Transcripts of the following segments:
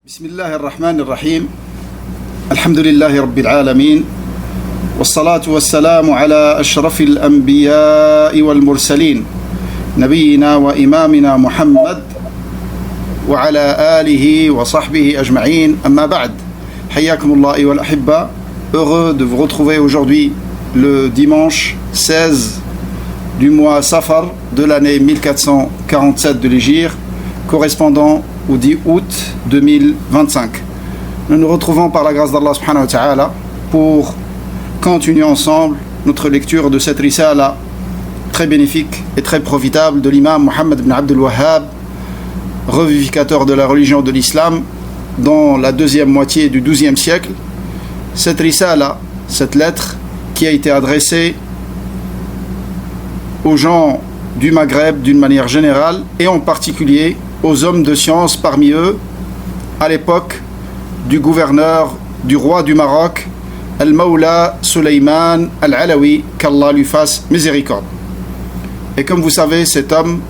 بسم الله الرحمن الرحيم الحمد لله رب العالمين والصلاة والسلام على أشرف الأنبياء والمرسلين نبينا وإمامنا محمد وعلى آله وصحبه أجمعين أما بعد حياكم الله أيها الأحبة. Heureux de vous retrouver aujourd'hui le dimanche 16 du mois Safar de l'année 1447 de l'Hégire, correspondant au 10 août 2025. Nous nous retrouvons par la grâce d'Allah subhanahu wa ta'ala pour continuer ensemble notre lecture de cette risala très bénéfique et très profitable de l'imam Muhammad ibn Abdul Wahhab, revivificateur de la religion de l'islam dans la deuxième moitié du XIIe siècle. Cette risala, cette lettre qui a été adressée aux gens du Maghreb d'une manière générale et en particulier aux hommes de science parmi eux à l'époque du gouverneur, du roi du Maroc, Al-Mawla Sulayman Al-Alawi, qu'Allah lui fasse miséricorde. Et comme vous savez, cet homme,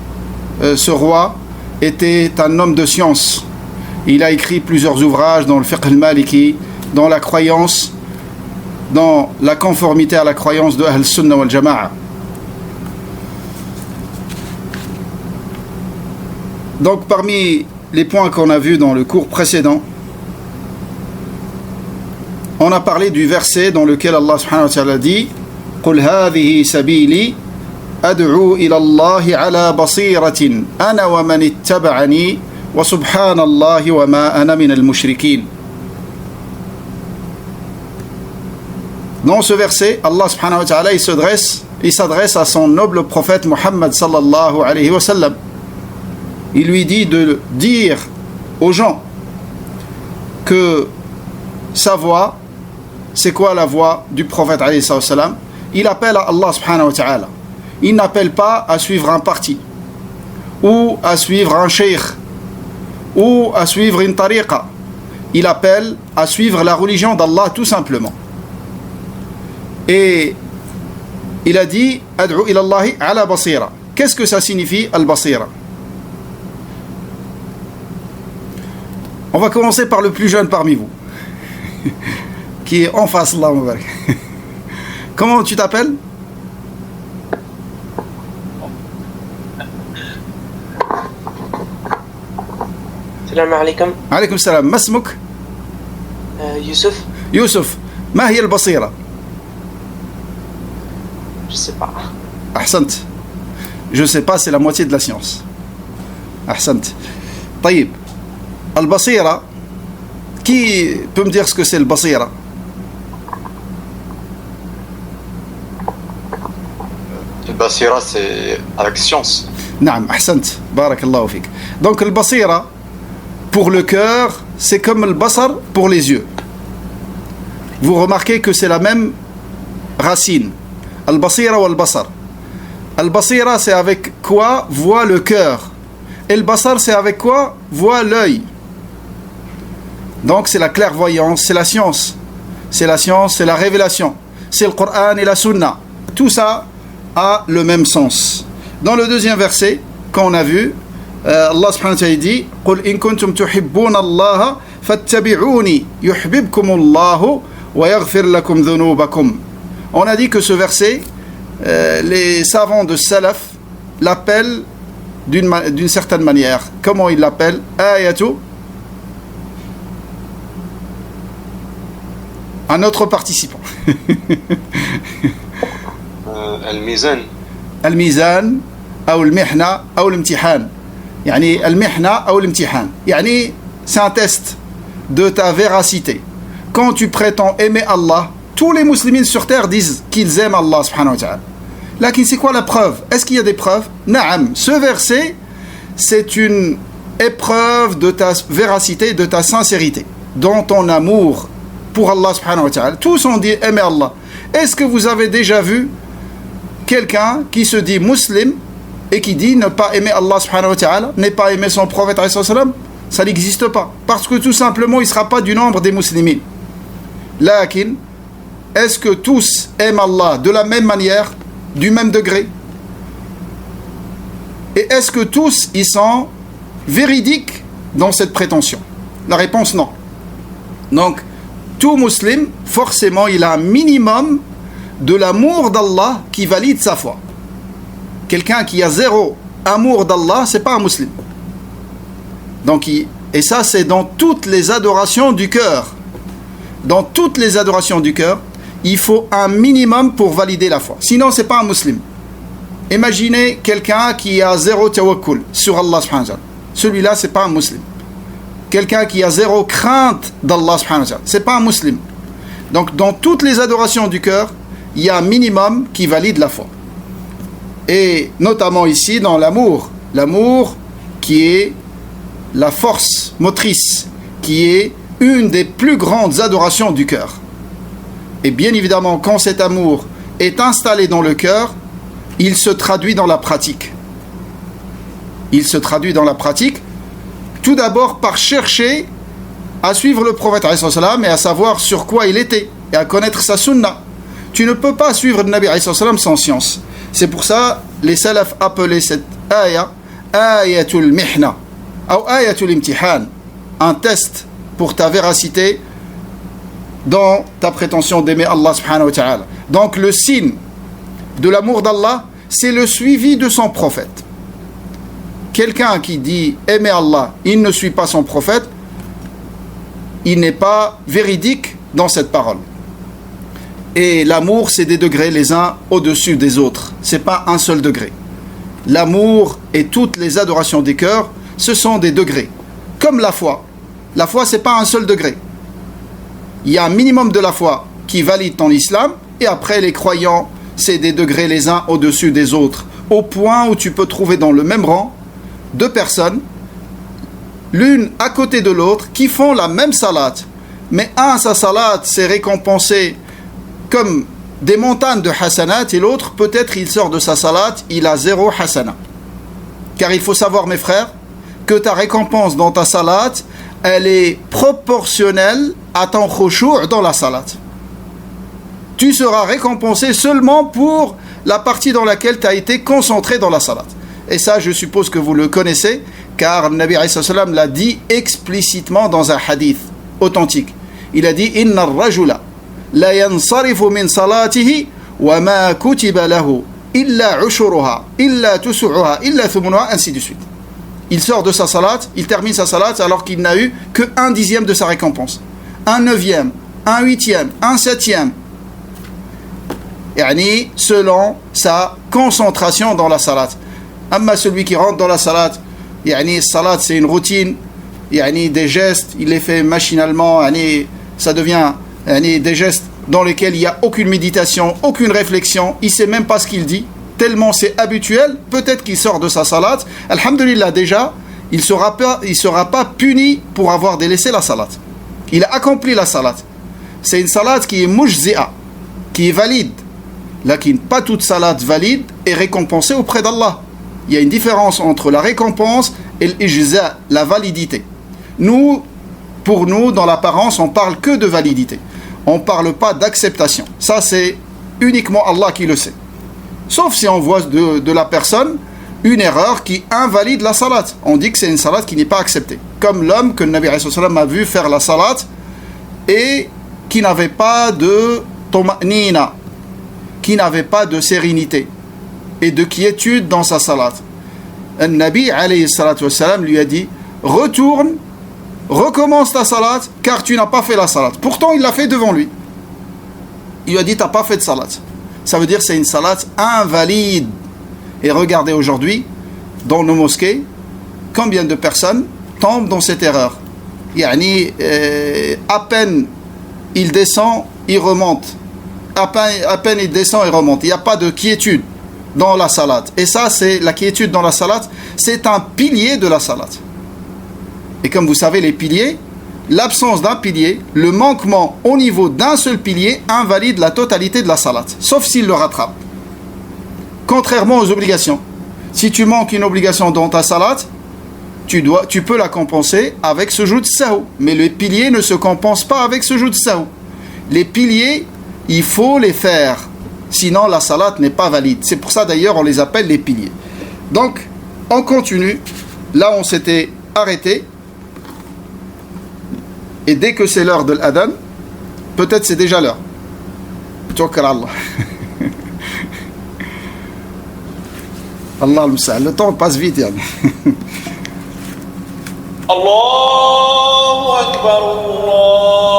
ce roi, était un homme de science. Il a écrit plusieurs ouvrages dans le fiqh al-maliki, dans la croyance, dans la conformité à la croyance de Ahl-Sunnah wal-Jama'a. Donc parmi les points qu'on a vus dans le cours précédent, on a parlé du verset dans lequel Allah subhanahu wa ta'ala dit قُلْ هَذِهِ سَبِيلِي أَدْعُو إِلَى اللَّهِ عَلَى بَصِيرَةٍ أَنَا وَمَنِ اتَّبَعَنِي وَسُبْحَانَ اللَّهِ وَمَا أَنَا مِنَ الْمُشْرِكِينَ. Dans ce verset, Allah subhanahu wa ta'ala il s'adresse à son noble prophète Muhammad sallallahu alayhi wa sallam. Il lui dit de dire aux gens que sa voix, c'est quoi la voix du prophète alayhi salam? Il appelle à Allah subhanahu wa ta'ala. Il n'appelle pas à suivre un parti, ou à suivre un cheikh, ou à suivre une tariqa. Il appelle à suivre la religion d'Allah tout simplement. Et il a dit Ad'u ila Allahi ala basira. Qu'est-ce que ça signifie al-basira? On va commencer par le plus jeune parmi vous, qui est en face là. Comment tu t'appelles? Salam alaikum. Alaykum salam. Masmouk? Youssouf. Youssouf. Ma hiya al-basira? Je sais pas. Ahsant. Je sais pas, c'est la moitié de la science. Ahsant. Taïb. Al-basira. Qui peut me dire ce que c'est le basira? Le basira, c'est avec science. Naam, ahsant. Barakallahu fik. Donc le basira, pour le cœur, c'est comme le basar pour les yeux. Vous remarquez que c'est la même racine. Al-basira ou al-basar. Al-basira, c'est avec quoi voit le cœur. Et le basar, c'est avec quoi voit l'œil. Donc c'est la clairvoyance, c'est la science. C'est la science, c'est la révélation. C'est le Coran et la Sunna. Tout ça a le même sens. Dans le deuxième verset qu'on a vu, Allah subhanahu wa ta'ala dit قُلْ إِن كُنْتُمْ تُحِبُّونَ اللَّهَ فَاتَّبِعُونِي يُحْبِبْكُمُ اللَّهُ وَيَغْفِرْ لَكُمْ ذُنُوبَكُمْ. On a dit que ce verset, les savants de Salaf l'appellent d'une certaine manière. Comment ils l'appellent? Ayatu. Un autre participant. Al-Mizan. Al-Mizan, ou al-Mihna, ou l'imtihan. Yani al-Mihna ou l'imtihan. Yani c'est un test de ta véracité. Quand tu prétends aimer Allah, tous les musulmans sur terre disent qu'ils aiment Allah subhanahu wa ta'ala. Là, c'est quoi la preuve? Est-ce qu'il y a des preuves? Naam. Ce verset, c'est une épreuve de ta véracité, de ta sincérité, dans ton amour pour Allah subhanahu wa ta'ala. Tous ont dit aimer Allah. Est-ce que vous avez déjà vu quelqu'un qui se dit musulman et qui dit ne pas aimer Allah subhanahu wa ta'ala, ne pas aimer son prophète alayhi salam? Ça n'existe pas. Parce que tout simplement, il ne sera pas du nombre des musulmans. Lakin, est-ce que tous aiment Allah de la même manière, du même degré? Et est-ce que tous ils sont véridiques dans cette prétention? La réponse non. Donc, tout musulman, forcément, il a un minimum de l'amour d'Allah qui valide sa foi. Quelqu'un qui a zéro amour d'Allah, c'est pas un musulman. Donc, et ça, c'est dans toutes les adorations du cœur. Dans toutes les adorations du cœur, il faut un minimum pour valider la foi. Sinon, c'est pas un musulman. Imaginez quelqu'un qui a zéro tawakkul sur Allah subhanahu wa ta'ala. Celui-là, c'est pas un musulman. Quelqu'un qui a zéro crainte d'Allah subhanahu wa ta'ala, c'est pas un musulman. Donc, dans toutes les adorations du cœur, il y a un minimum qui valide la foi. Et notamment ici, dans l'amour. L'amour qui est la force motrice, qui est une des plus grandes adorations du cœur. Et bien évidemment, quand cet amour est installé dans le cœur, il se traduit dans la pratique. Il se traduit dans la pratique, tout d'abord par chercher à suivre le prophète et à savoir sur quoi il était, et à connaître sa sunna. Tu ne peux pas suivre le Nabi sans science. C'est pour ça les salafs appelaient cette ayah ayatul mihna ou ayatul imtihan, un test pour ta véracité dans ta prétention d'aimer Allah subhanahu wa ta'ala. Donc le signe de l'amour d'Allah, c'est le suivi de son prophète. Quelqu'un qui dit aimer Allah, il ne suit pas son prophète, il n'est pas véridique dans cette parole. Et l'amour, c'est des degrés les uns au-dessus des autres. C'est pas un seul degré. L'amour et toutes les adorations des cœurs, ce sont des degrés. Comme la foi. La foi, c'est pas un seul degré. Il y a un minimum de la foi qui valide ton islam, et après les croyants, c'est des degrés les uns au-dessus des autres, au point où tu peux trouver dans le même rang deux personnes, l'une à côté de l'autre, qui font la même salat. Mais sa salat, c'est récompensé comme des montagnes de hasanat, et l'autre, peut-être il sort de sa salat, il a zéro hasana. Car il faut savoir, mes frères, que ta récompense dans ta salat, elle est proportionnelle à ton khushu' dans la salat. Tu seras récompensé seulement pour la partie dans laquelle tu as été concentré dans la salat. Et ça, je suppose que vous le connaissez, car le Nabi ﷺ l'a dit explicitement dans un hadith authentique. Il a dit « Inna ar-rajula la yansarifu min salatihi wa ma kutiba lahu illa ushuruha, illa tusu'uha, illa thumunuha » ainsi de suite. Il sort de sa salat, il termine sa salat alors qu'il n'a eu que 1/10 de sa récompense. 1/9, 1/8, 1/7. Yani selon sa concentration dans la salat. Amma celui qui rentre dans la salat, yani salat c'est une routine, yani des gestes, il les fait machinalement, yani ça devient yani des gestes dans lesquels il n'y a aucune méditation, aucune réflexion, il ne sait même pas ce qu'il dit, tellement c'est habituel, peut-être qu'il sort de sa salat, alhamdulillah déjà, il sera pas puni pour avoir délaissé la salat. Il a accompli la salat. C'est une salat qui est mujzi'a, qui est valide. Lakin pas toute salat valide est récompensée auprès d'Allah. Il y a une différence entre la récompense et l'ijza, la validité. Pour nous, dans l'apparence, on parle que de validité. On ne parle pas d'acceptation. Ça, c'est uniquement Allah qui le sait. Sauf si on voit de la personne une erreur qui invalide la salat. On dit que c'est une salat qui n'est pas acceptée. Comme l'homme que le Nabi ﷺ a vu faire la salat et qui n'avait pas de toma'nina, qui n'avait pas de sérénité et de quiétude dans sa salat. Le Nabi ﷺ lui a dit « Retourne, recommence ta salat car tu n'as pas fait la salat. » Pourtant, il l'a fait devant lui. Il lui a dit « Tu n'as pas fait de salat. » Ça veut dire que c'est une salat invalide. Et regardez aujourd'hui, dans nos mosquées, combien de personnes tombent dans cette erreur. Yani, à peine il descend, il remonte. À peine il descend et remonte. Il n'y a pas de quiétude dans la salat. Et ça, c'est la quiétude dans la salat, c'est un pilier de la salat. Et comme vous savez, les piliers, l'absence d'un pilier, le manquement au niveau d'un seul pilier invalide la totalité de la salat, sauf s'il le rattrape. Contrairement aux obligations. Si tu manques une obligation dans ta salat, tu peux la compenser avec ce jout de sahou. Mais les piliers ne se compensent pas avec ce jout de sahou. Les piliers, il faut les faire. Sinon, la salat n'est pas valide. C'est pour ça d'ailleurs on les appelle les piliers. Donc, on continue. Là, on s'était arrêté. Et dès que c'est l'heure de l'adhan, peut-être c'est déjà l'heure. Tawakkal Allah. Allah al-Musta'an. Le temps passe vite, yani. Allahu Akbar,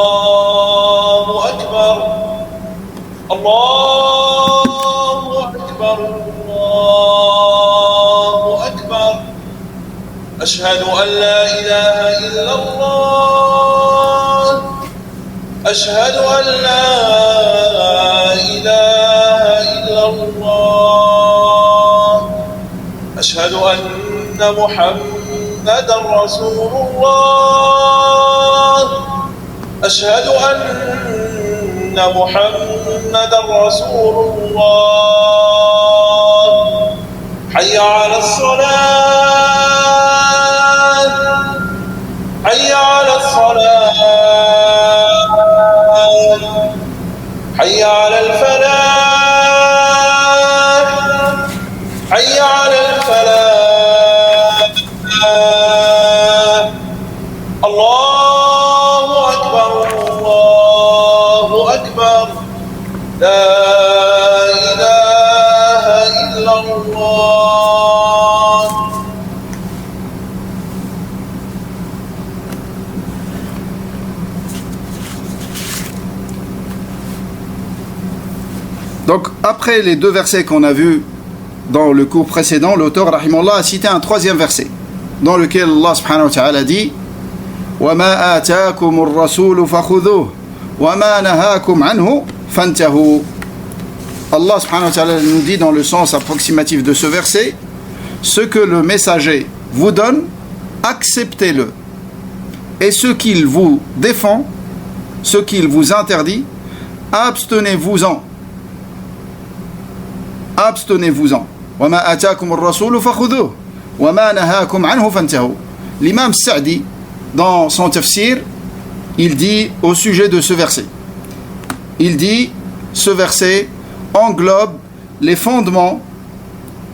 Allahu Akbar, Allahu Akbar, Allahu Akbar. Ashhadu an la ilaha illa Allah. Ashhadu an la ilaha illa Allah. Ashhadu anna محمد رسول الله أشهد أن محمد رسول الله حي على الصلاة حي على الصلاة حي على الفلاح حي على الفلاح الله أكبر الله أكبر لا إله إلا الله. Donc après les deux versets qu'on a vus dans le cours précédent, l'auteur rahimahullah a cité un troisième verset dans lequel Allah subhanahu wa ta'ala dit وَمَا آتَاكُمُ الرَّسُولُ فَخُذُوهُ وَمَا نَهَاكُمْ عَنْهُ فَانْتَهُوا. Allah subhanahu wa ta'ala nous dit dans le sens approximatif de ce verset, ce que le messager vous donne, acceptez-le, et ce qu'il vous défend, ce qu'il vous interdit, abstenez-vous-en. Abstenez-vous-en. وَمَا آتَاكُمُ الرَّسُولُ فَخُذُوهُ وَمَا نَهَاكُمْ عَنْهُ فَانْتَهُوا. L'imam Sa'di, dans son tafsir, il dit au sujet de ce verset, il dit, ce verset englobe les fondements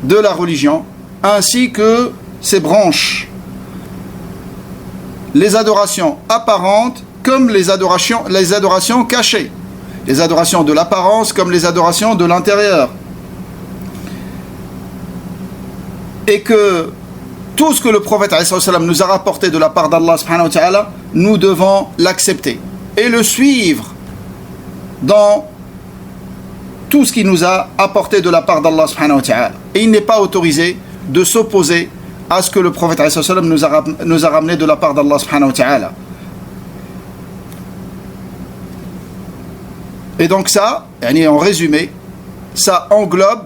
de la religion ainsi que ses branches, les adorations apparentes comme les adorations cachées, les adorations de l'apparence comme les adorations de l'intérieur, et que tout ce que le prophète nous a rapporté de la part d'Allah subhanahu wa ta'ala, nous devons l'accepter et le suivre dans tout ce qu'il nous a apporté de la part d'Allah subhanahu wa ta'ala. Et il n'est pas autorisé de s'opposer à ce que le prophète nous a ramené de la part d'Allah subhanahu wa ta'ala. Et donc ça, en résumé, ça englobe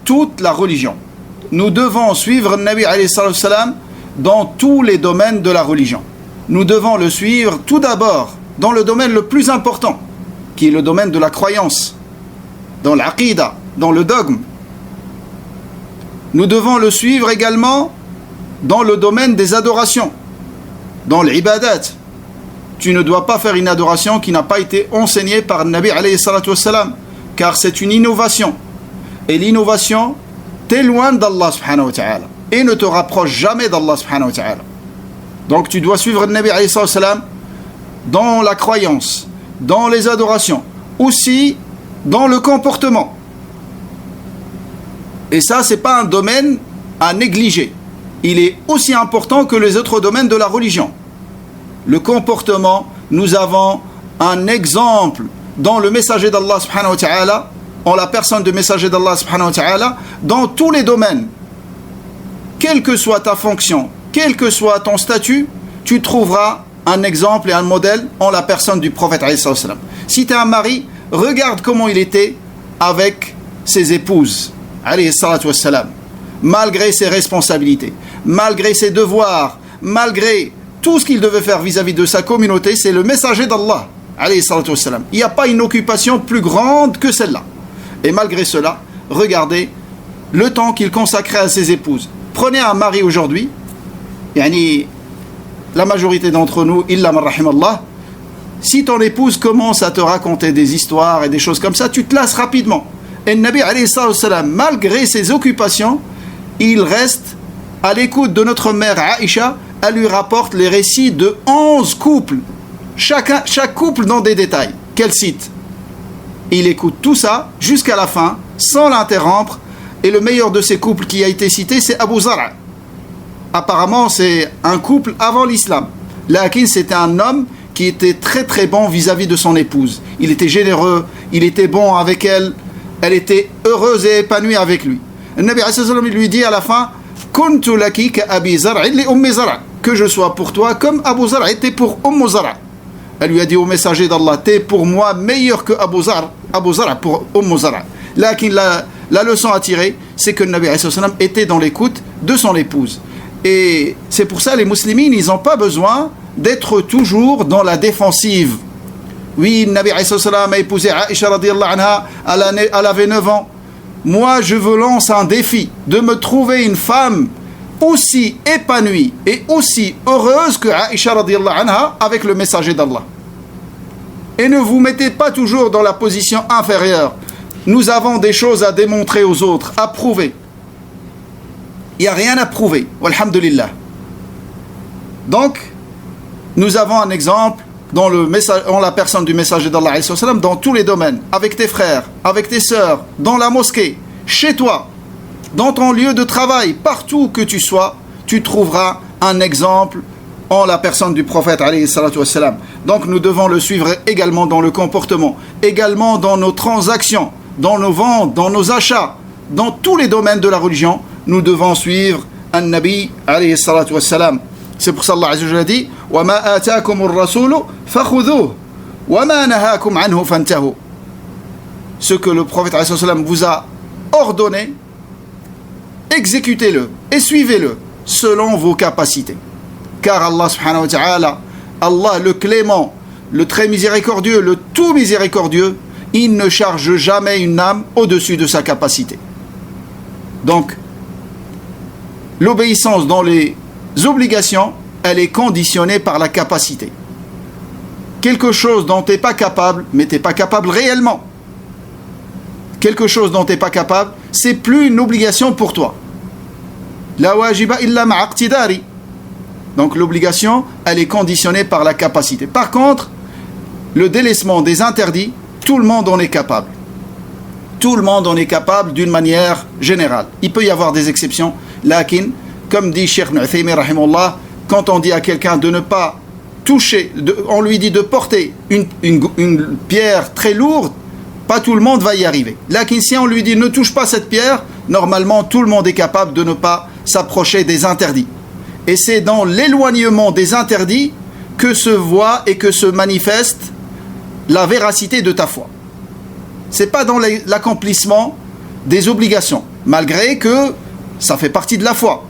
toute la religion. Nous devons suivre le Nabi alayhi salam dans tous les domaines de la religion. Nous devons le suivre tout d'abord dans le domaine le plus important, qui est le domaine de la croyance, dans l'aqida, dans le dogme. Nous devons le suivre également dans le domaine des adorations, dans l'ibadat. Tu ne dois pas faire une adoration qui n'a pas été enseignée par le Nabi alayhi salam, car c'est une innovation. Et l'innovation t'éloigne d'Allah subhanahu wa ta'ala et ne te rapproche jamais d'Allah subhanahu wa ta'ala. Donc tu dois suivre le Nabi alayhi salam dans la croyance, dans les adorations, aussi dans le comportement. Et ça, c'est pas un domaine à négliger. Il est aussi important que les autres domaines de la religion. Le comportement, nous avons un exemple dans le messager d'Allah subhanahu wa ta'ala, en la personne du messager d'Allah subhanahu wa ta'ala, dans tous les domaines. Quelle que soit ta fonction, quel que soit ton statut, tu trouveras un exemple et un modèle en la personne du prophète alayhi salam. Si tu es un mari, regarde comment il était avec ses épouses alayhi salam, malgré ses responsabilités, malgré ses devoirs, malgré tout ce qu'il devait faire vis-à-vis de sa communauté. C'est le messager d'Allah alayhi salam. Il n'y a pas une occupation plus grande que celle-là. Et malgré cela, regardez le temps qu'il consacrait à ses épouses. Prenez un mari aujourd'hui, la majorité d'entre nous, illa man rahimallah, si ton épouse commence à te raconter des histoires et des choses comme ça, tu te lasses rapidement. Et le Nabi alayhi salam, malgré ses occupations, il reste à l'écoute de notre mère Aïcha. Elle lui rapporte les récits de 11 couples chaque couple dans des détails qu'elle cite. Il écoute tout ça jusqu'à la fin, sans l'interrompre. Et le meilleur de ces couples qui a été cité, c'est Abu Zar'. Apparemment, c'est un couple avant l'islam. Lakin, c'était un homme qui était très très bon vis-à-vis de son épouse. Il était généreux, il était bon avec elle, elle était heureuse et épanouie avec lui. Le Nabi lui dit à la fin, Kuntu laki ka Abi Zar' li Ummi Zar', que je sois pour toi comme Abu Zar' était pour Zar'. Elle lui a dit au messager d'Allah, t'es pour moi meilleur que Abu Zar' pour Zar'. Lakin la leçon à tirer, c'est que le Nabi était dans l'écoute de son épouse. Et c'est pour ça les musulmans, ils n'ont pas besoin d'être toujours dans la défensive. Oui, le Nabi a épousé Aïcha radiallahu anha, elle avait 9 ans. Moi, je vous lance un défi de me trouver une femme aussi épanouie et aussi heureuse que Aïcha radiallahu anha avec le messager d'Allah. Et ne vous mettez pas toujours dans la position inférieure. Nous avons des choses à démontrer aux autres, à prouver. Il n'y a rien à prouver, walhamdulillah. Donc, nous avons un exemple dans la personne du messager d'Allah dans tous les domaines, avec tes frères, avec tes sœurs, dans la mosquée, chez toi, dans ton lieu de travail, partout que tu sois, tu trouveras un exemple en la personne du prophète alayhi salatu wassalam. Donc nous devons le suivre également dans le comportement, également dans nos transactions, dans nos ventes, dans nos achats, dans tous les domaines de la religion, nous devons suivre un Nabi alayhi salatu wassalam. C'est pour ça Allah Azza wa Jalla dit wa ma ataakumur rasulu fakhudhuhu wa ma nahakum anhu fantahu. Ce que le prophète alayhi salatu wassalam vous a ordonné, exécutez-le et suivez-le selon vos capacités. Car Allah subhanahu wa ta'ala, Allah le clément, le très miséricordieux, le tout miséricordieux, il ne charge jamais une âme au-dessus de sa capacité. Donc, l'obéissance dans les obligations, elle est conditionnée par la capacité. Quelque chose dont tu n'es pas capable, mais tu n'es pas capable réellement. Quelque chose dont tu n'es pas capable, c'est plus une obligation pour toi. La wajiba illa ma'aqtidari. Donc l'obligation, elle est conditionnée par la capacité. Par contre, le délaissement des interdits, tout le monde en est capable. Tout le monde en est capable d'une manière générale. Il peut y avoir des exceptions. Lakin, comme dit Cheikh Ibn Uthaymin rahimahullah, quand on dit à quelqu'un de ne pas toucher, on lui dit de porter une pierre très lourde, pas tout le monde va y arriver. Lakin, si on lui dit ne touche pas cette pierre, normalement tout le monde est capable de ne pas s'approcher des interdits. Et c'est dans l'éloignement des interdits que se voit et que se manifeste la véracité de ta foi. C'est pas dans l'accomplissement des obligations, malgré que ça fait partie de la foi.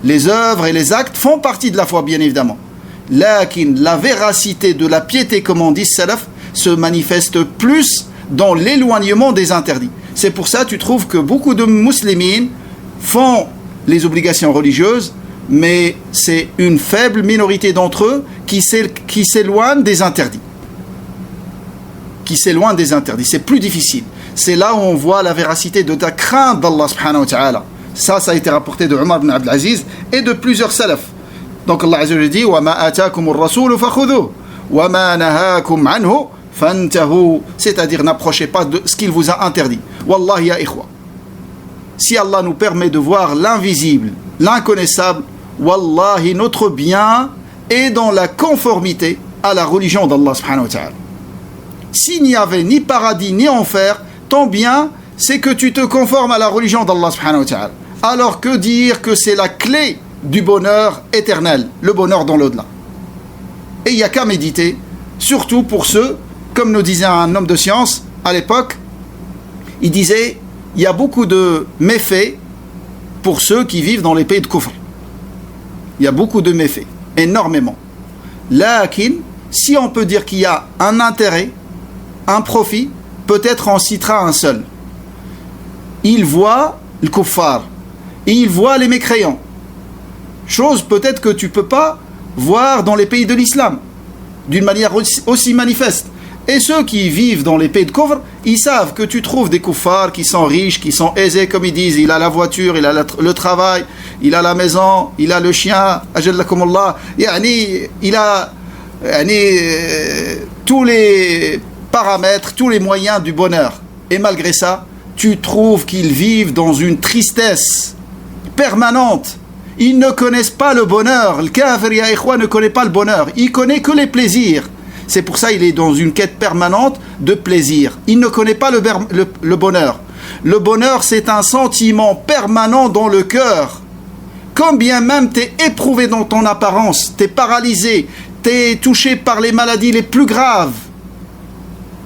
Les œuvres et les actes font partie de la foi, bien évidemment. Lakin, la véracité de la piété, comme on dit salaf, se manifeste plus dans l'éloignement des interdits. C'est pour ça que tu trouves que beaucoup de musulmans font les obligations religieuses, mais c'est une faible minorité d'entre eux qui s'éloignent des interdits. Qui s'éloignent des interdits. C'est plus difficile. C'est là où on voit la véracité de ta crainte d'Allah subhanahu wa ta'ala. Ça a été rapporté de Omar ibn Abdul Aziz et de plusieurs salafs. Donc Allah Azza wa Jalla dit wa ma ataakumur rasulu fakhudhuhu wa ma nahakum anhu fantahu, c'est-à-dire n'approchez pas de ce qu'il vous a interdit. Wallahi ya ikhwa. Si Allah nous permet de voir l'invisible, l'inconnaissable, wallahi notre bien est dans la conformité à la religion d'Allah subhanahu wa ta'ala. S'il n'y avait ni paradis ni enfer, ton bien c'est que tu te conformes à la religion d'Allah subhanahu wa ta'ala. Alors que dire que c'est la clé du bonheur éternel, le bonheur dans l'au-delà. Et il n'y a qu'à méditer, surtout pour ceux, comme nous disait un homme de science à l'époque, il disait, il y a beaucoup de méfaits pour ceux qui vivent dans les pays de Kufr. Il y a beaucoup de méfaits, énormément. Lakin, si on peut dire qu'il y a un intérêt, un profit, peut-être on citera un seul. Il voit le kuffar, il voit les mécréants. Chose peut-être que tu ne peux pas voir dans les pays de l'islam, d'une manière aussi manifeste. Et ceux qui vivent dans les pays de Kufr, ils savent que tu trouves des kuffars qui sont riches, qui sont aisés, comme ils disent. Il a la voiture, il a le travail, il a la maison, il a le chien, ajallakumullah. Yani, il a tous les paramètres, tous les moyens du bonheur. Et malgré ça, tu trouves qu'ils vivent dans une tristesse permanente. Ils ne connaissent pas le bonheur. Le kafir ya ikhwa ne connaît pas le bonheur. Il connaît que les plaisirs. C'est pour ça qu'il est dans une quête permanente de plaisir. Il ne connaît pas le bonheur. Le bonheur, c'est un sentiment permanent dans le cœur. Quand bien même tu es éprouvé dans ton apparence, tu es paralysé, tu es touché par les maladies les plus graves,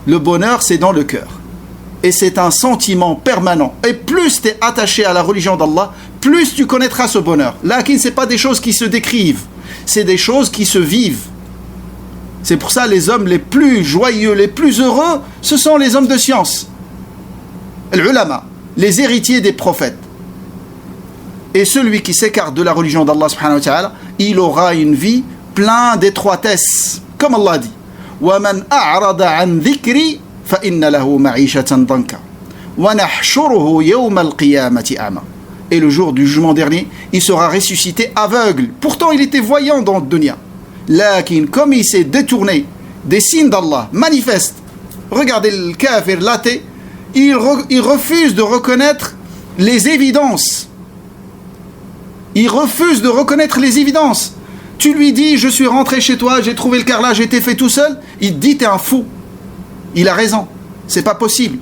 le bonheur, c'est dans le cœur. Et c'est un sentiment permanent. Et plus tu es attaché à la religion d'Allah, plus tu connaîtras ce bonheur. Là, ce n'est pas des choses qui se décrivent, c'est des choses qui se vivent. C'est pour ça les hommes les plus joyeux, les plus heureux, ce sont les hommes de science. L'ulama, les héritiers des prophètes. Et celui qui s'écarte de la religion d'Allah subhanahu wa ta'ala, il aura une vie pleine d'étroitesse. Comme Allah dit, وَمَنْ أَعْرَضَ عَنْ ذِكْرِي فَإِنَّ لَهُ مَعِيشَةً ضَنْكًا وَنَحْشُرُهُ يَوْمَ الْقِيَامَةِ أَعْمَى. Et le jour du jugement dernier, il sera ressuscité aveugle. Pourtant, il était voyant dans le dunya. Lakin, comme il s'est détourné des signes d'Allah manifestes, regardez le kafir, l'athée, il refuse de reconnaître les évidences. Il refuse de reconnaître les évidences. Tu lui dis, je suis rentré chez toi, j'ai trouvé le carrelage, j'ai été fait tout seul. Il dit, t'es un fou. Il a raison. C'est pas possible.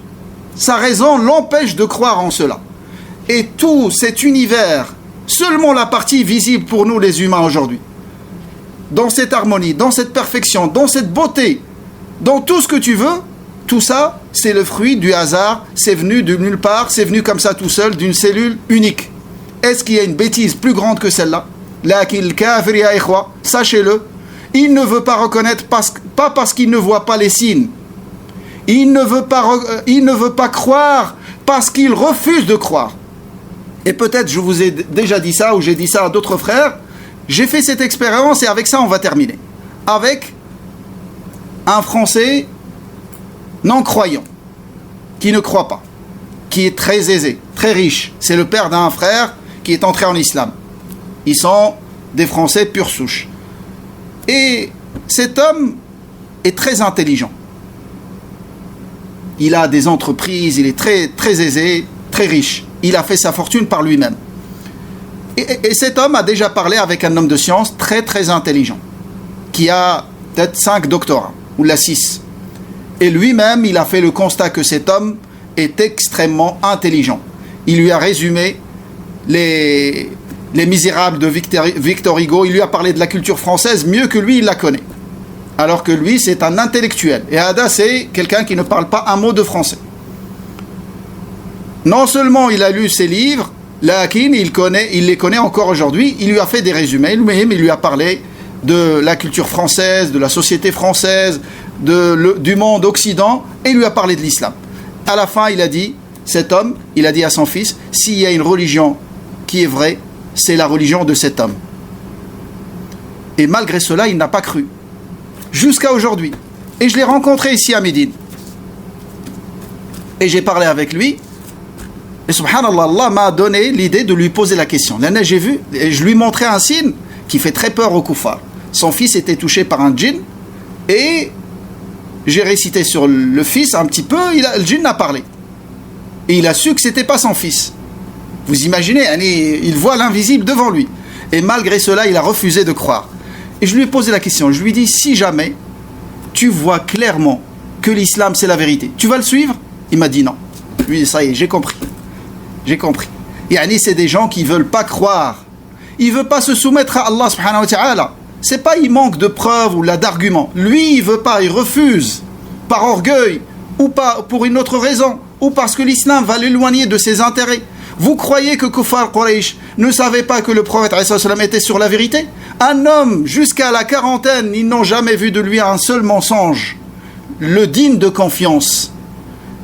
Sa raison l'empêche de croire en cela. Et tout cet univers, seulement la partie visible pour nous les humains aujourd'hui, dans cette harmonie, dans cette perfection, dans cette beauté, dans tout ce que tu veux, tout ça, c'est le fruit du hasard, c'est venu de nulle part, c'est venu comme ça tout seul, d'une cellule unique. Est-ce qu'il y a une bêtise plus grande que celle-là? Lakin le kafir ya ikhwa, sachez-le, il ne veut pas reconnaître, pas parce qu'il ne voit pas les signes. Il ne veut pas croire parce qu'il refuse de croire. Et peut-être je vous ai déjà dit ça, ou j'ai dit ça à d'autres frères, j'ai fait cette expérience et avec ça on va terminer. Avec un Français non-croyant, qui ne croit pas, qui est très aisé, très riche. C'est le père d'un frère qui est entré en islam. Ils sont des Français pure souche. Et cet homme est très intelligent. Il a des entreprises, il est très, très aisé, très riche. Il a fait sa fortune par lui-même. Et cet homme a déjà parlé avec un homme de science très, très intelligent, qui a peut-être 5 doctorats, ou la 6. Et lui-même, il a fait le constat que cet homme est extrêmement intelligent. Il lui a résumé les Misérables de Victor Hugo. Il lui a parlé de la culture française mieux que lui, il la connaît. Alors que lui, c'est un intellectuel. Et Ada, c'est quelqu'un qui ne parle pas un mot de français. Non seulement il a lu ses livres, lakin il les connaît encore aujourd'hui. Il lui a fait des résumés. Lui-même, il lui a parlé de la culture française, de la société française, du monde occident, et il lui a parlé de l'islam. À la fin, il a dit, cet homme, il a dit à son fils, s'il y a une religion qui est vraie, c'est la religion de cet homme. Et malgré cela, il n'a pas cru. Jusqu'à aujourd'hui. Et je l'ai rencontré ici à Médine. Et j'ai parlé avec lui. Et subhanallah, Allah m'a donné l'idée de lui poser la question. Là, j'ai vu, et je lui montrais un signe qui fait très peur aux koufars. Son fils était touché par un djinn. Et j'ai récité sur le fils un petit peu, le djinn a parlé. Et il a su que ce n'était pas son fils. Vous imaginez, il voit l'invisible devant lui. Et malgré cela, il a refusé de croire. Et je lui ai posé la question. Je lui ai dit, si jamais tu vois clairement que l'islam c'est la vérité, tu vas le suivre? Il m'a dit non. Je lui ai dit, ça y est, j'ai compris. J'ai compris. Et c'est des gens qui ne veulent pas croire. Ils ne veulent pas se soumettre à Allah subhanahu wa ta'ala. C'est pas il manque de preuves ou d'arguments. Lui, il veut pas, il refuse. Par orgueil, ou pas pour une autre raison, ou parce que l'islam va l'éloigner de ses intérêts. Vous croyez que Kuffar Quraysh ne savait pas que le prophète était sur la vérité? Un homme, jusqu'à la quarantaine, ils n'ont jamais vu de lui un seul mensonge. Le digne de confiance.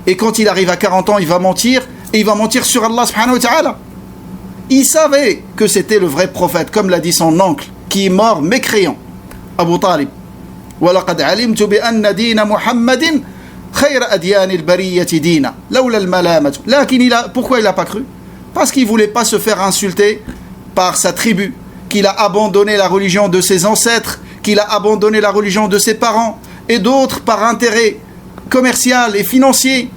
Et quand il arrive à 40 ans, il va mentir, et il va mentir sur Allah subhanahu wa ta'ala. Il savait que c'était le vrai prophète, comme l'a dit son oncle, qui est mort mécréant, Abu Talib. وَلَقَدْ عَلِمْتُ بِأَنَّ دِينَ مُحَمَّدٍ خَيْرَ أَدْيَانِ الْبَرِيَّةِ دِينًا لَوْلَا الْمَلَامَةُ. Pourquoi il n'a pas cru? Parce qu'il ne voulait pas se faire insulter par sa tribu, qu'il a abandonné la religion de ses ancêtres, qu'il a abandonné la religion de ses parents, et d'autres par intérêt commercial et financier.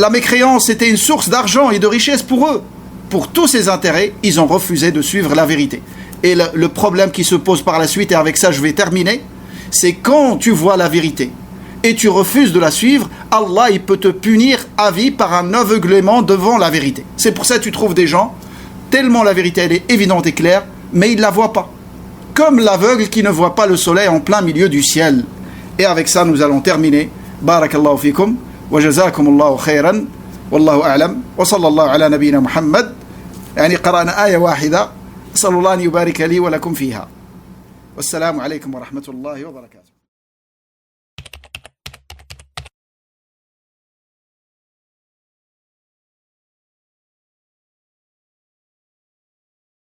La mécréance était une source d'argent et de richesse pour eux. Pour tous ces intérêts, ils ont refusé de suivre la vérité. Et le problème qui se pose par la suite, et avec ça je vais terminer, c'est quand tu vois la vérité et tu refuses de la suivre, Allah il peut te punir à vie par un aveuglement devant la vérité. C'est pour ça que tu trouves des gens, tellement la vérité elle est évidente et claire, mais ils ne la voient pas. Comme l'aveugle qui ne voit pas le soleil en plein milieu du ciel. Et avec ça nous allons terminer. Barakallahu fikum wa jazakumullahu khairan wallahu a'lam wa sallallahu ala nabiyyina Muhammad. يعني قرأنا آية واحدة. أسأل الله أن يبارك لي ولكم فيها. والسلام عليكم ورحمة الله وبركاته.